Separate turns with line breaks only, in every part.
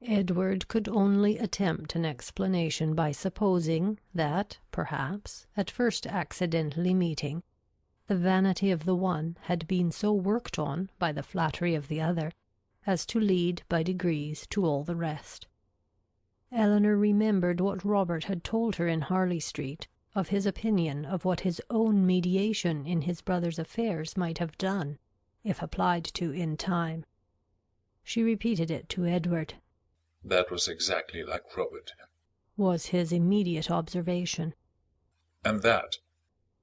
Edward could only attempt an explanation by supposing that, perhaps, at first accidentally meeting, the vanity of the one had been so worked on by the flattery of the other as to lead by degrees to all the rest. Eleanor remembered what Robert had told her in Harley Street of his opinion of what his own mediation in his brother's affairs might have done, if applied to in time. She repeated it to Edward.
"That was exactly like Robert,"
was his immediate observation.
"And that,"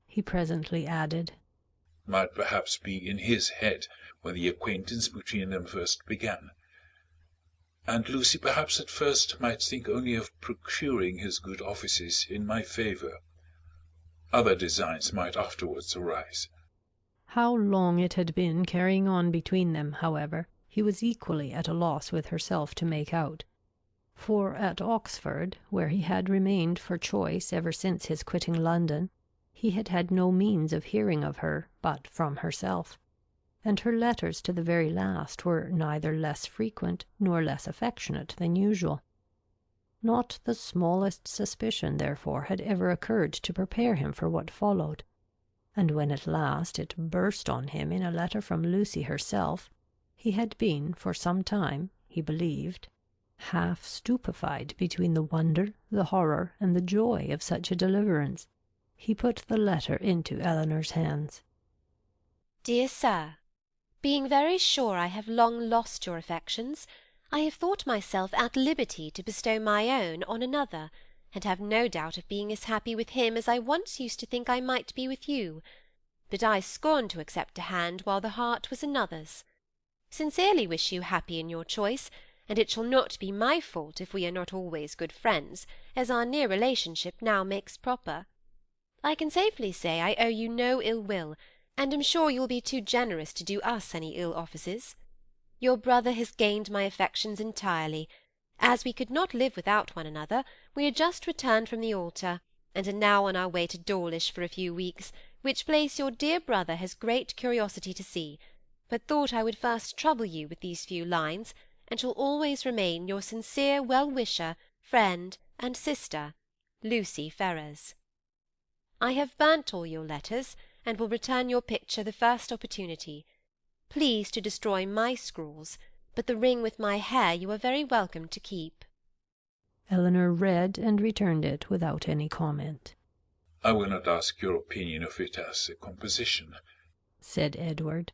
he presently added,
"might perhaps be in his head when the acquaintance between them first began. And Lucy perhaps at first might think only of procuring his good offices in my favour. Other designs might afterwards arise."
How long it had been carrying on between them, however, he was equally at a loss with herself to make out. For at Oxford, where he had remained for choice ever since his quitting London, he had had no means of hearing of her but from herself, and her letters to the very last were neither less frequent nor less affectionate than usual. Not the smallest suspicion, therefore, had ever occurred to prepare him for what followed, and when at last it burst on him in a letter from Lucy herself, he had been for some time, he believed, half stupefied between the wonder, the horror, and the joy of such a deliverance. He put the letter into Eleanor's hands.
Dear Sir, being very sure I have long lost your affections, I have thought myself at liberty to bestow my own on another, and have no doubt of being as happy with him as I once used to think I might be with you. But I scorn to accept a hand while the heart was another's. Sincerely wish you happy in your choice, and it shall not be my fault if we are not always good friends, as our near relationship now makes proper. I can safely say I owe you no ill will, and am sure you will be too generous to do us any ill offices. Your brother has gained my affections entirely. As we could not live without one another, we are just returned from the altar, and are now on our way to Dawlish for a few weeks, which place your dear brother has great curiosity to see, but thought I would first trouble you with these few lines, and shall always remain your sincere well-wisher, friend, and sister, Lucy Ferrers. I have burnt all your letters, and will return your picture the first opportunity. Please to destroy my scrawls, but the ring with my hair you are very welcome to keep."
Eleanor read and returned it without any comment.
"I will not ask your opinion of it as a composition,"
said Edward.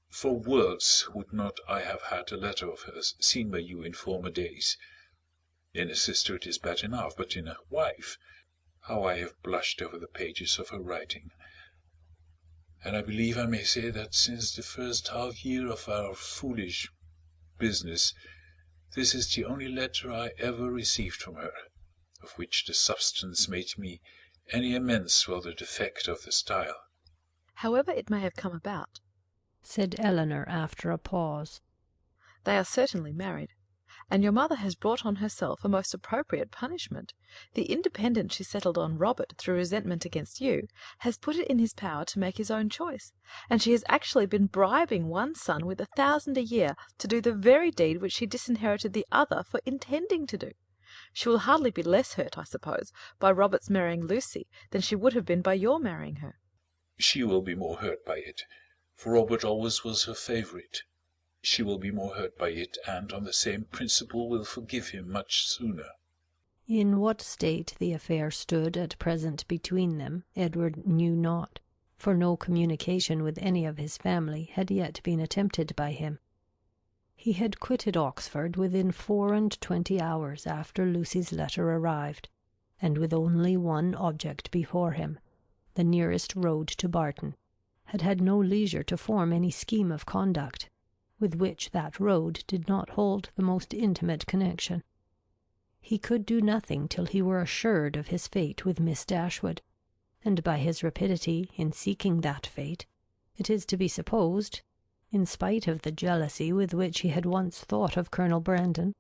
"For worlds would not I have had a letter of hers seen by you in former days. In a sister it is bad enough, but in a wife, how I have blushed over the pages of her writing. And I believe I may say that since the first half year of our foolish business, this is the only letter I ever received from her, of which the substance made me any amends for the defect of the style."
However it may have come about,
said Eleanor after a pause,
they are certainly married, and your mother has brought on herself a most appropriate punishment. The independence she settled on Robert through resentment against you has put it in his power to make his own choice, and she has actually been bribing one son with 1,000 a year to do the very deed which she disinherited the other for intending to do. She will hardly be less hurt, I suppose, by Robert's marrying Lucy than she would have been by your marrying her.
"She will be more hurt by it, for Robert always was her favourite. She will be more hurt by it, and on the same principle will forgive him much sooner."
In what state the affair stood at present between them, Edward knew not, for no communication with any of his family had yet been attempted by him. He had quitted Oxford within 24 hours after Lucy's letter arrived, and with only one object before him, the nearest road to Barton, had had no leisure to form any scheme of conduct, with which that road did not hold the most intimate connection. He could do nothing till he were assured of his fate with Miss Dashwood, and by his rapidity in seeking that fate, it is to be supposed, in spite of the jealousy with which he had once thought of Colonel Brandon,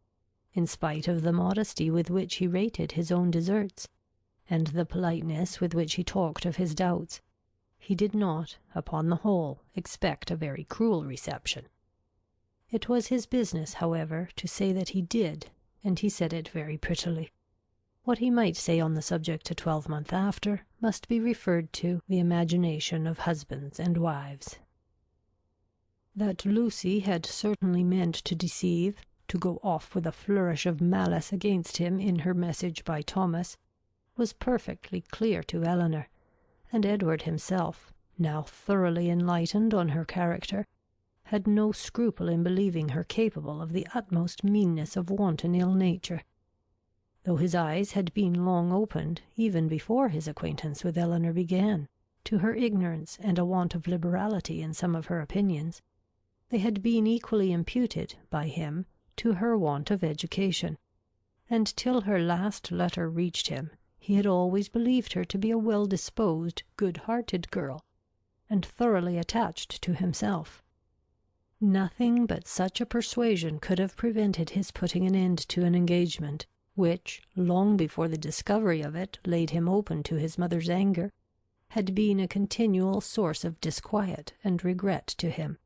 in spite of the modesty with which he rated his own deserts, and the politeness with which he talked of his doubts, he did not, upon the whole, expect a very cruel reception. It was his business, however, to say that he did, and he said it very prettily. What he might say on the subject a 12-month after must be referred to the imagination of husbands and wives. That Lucy had certainly meant to deceive, to go off with a flourish of malice against him in her message by Thomas, was perfectly clear to Eleanor, and Edward himself, now thoroughly enlightened on her character, had no scruple in believing her capable of the utmost meanness of wanton ill nature. Though his eyes had been long opened, even before his acquaintance with Eleanor began, to her ignorance and a want of liberality in some of her opinions, they had been equally imputed by him to her want of education, and till her last letter reached him, he had always believed her to be a well-disposed, good-hearted girl, and thoroughly attached to himself. Nothing but such a persuasion could have prevented his putting an end to an engagement, which, long before the discovery of it laid him open to his mother's anger, had been a continual source of disquiet and regret to him.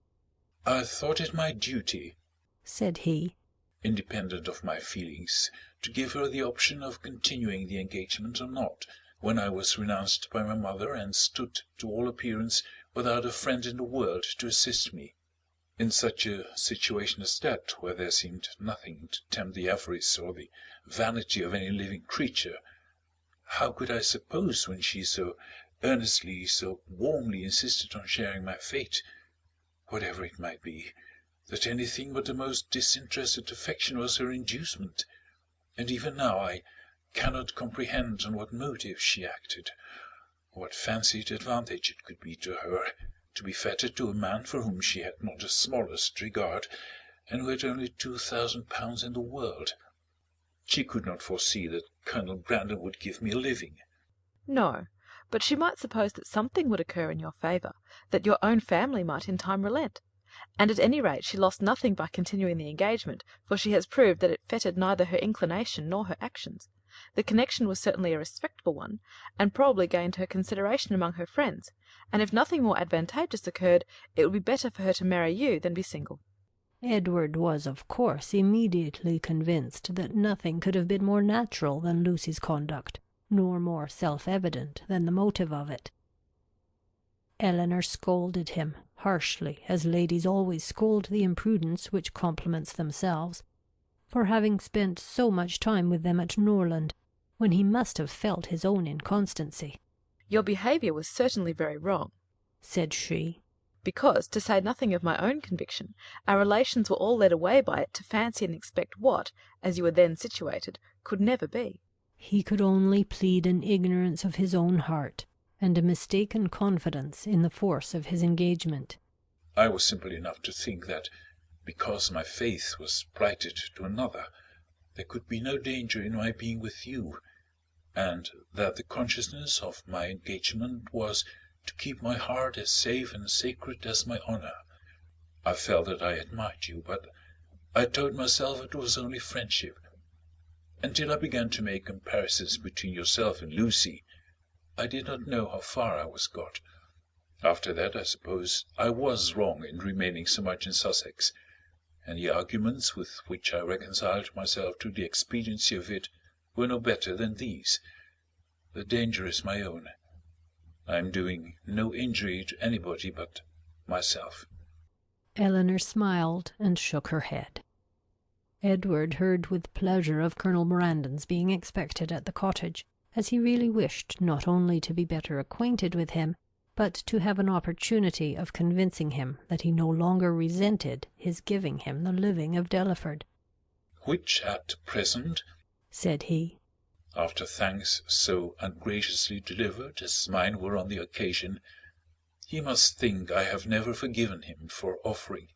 "I thought it my duty,"
said he,
"independent of my feelings, to give her the option of continuing the engagement or not, when I was renounced by my mother and stood, to all appearance, without a friend in the world to assist me. In such a situation as that, where there seemed nothing to tempt the avarice or the vanity of any living creature, how could I suppose, when she so earnestly, so warmly insisted on sharing my fate, whatever it might be, that anything but the most disinterested affection was her inducement? And even now I cannot comprehend on what motive she acted, or what fancied advantage it could be to her to be fettered to a man for whom she had not the smallest regard, and who had only £2,000 in the world. She could not foresee that Colonel Brandon would give me a living."
No, but she might suppose that something would occur in your favour, that your own family might in time relent. And at any rate she lost nothing by continuing the engagement, for she has proved that it fettered neither her inclination nor her actions. The connection was certainly a respectable one, and probably gained her consideration among her friends, and if nothing more advantageous occurred, it would be better for her to marry you than be single.
Edward was, of course, immediately convinced that nothing could have been more natural than Lucy's conduct, nor more self-evident than the motive of it. Eleanor scolded him harshly, as ladies always scold the imprudence which compliments themselves, for having spent so much time with them at Norland, when he must have felt his own inconstancy.
"Your behaviour was certainly very wrong,"
said she,
"because, to say nothing of my own conviction, our relations were all led away by it to fancy and expect what, as you were then situated, could never be."
He could only plead an ignorance of his own heart, and a mistaken confidence in the force of his engagement.
"I was simple enough to think that, because my faith was plighted to another, there could be no danger in my being with you, and that the consciousness of my engagement was to keep my heart as safe and sacred as my honour. I felt that I admired you, but I told myself it was only friendship. Until I began to make comparisons between yourself and Lucy, I did not know how far I was got. After that, I suppose I was wrong in remaining so much in Sussex, and the arguments with which I reconciled myself to the expediency of it were no better than these. The danger is my own. I am doing no injury to anybody but myself."
Eleanor smiled and shook her head. Edward heard with pleasure of Colonel Brandon's being expected at the cottage, as he really wished not only to be better acquainted with him, but to have an opportunity of convincing him that he no longer resented his giving him the living of Delaford.
"Which at present,"
said he,
"after thanks so ungraciously delivered as mine were on the occasion, he must think I have never forgiven him for offering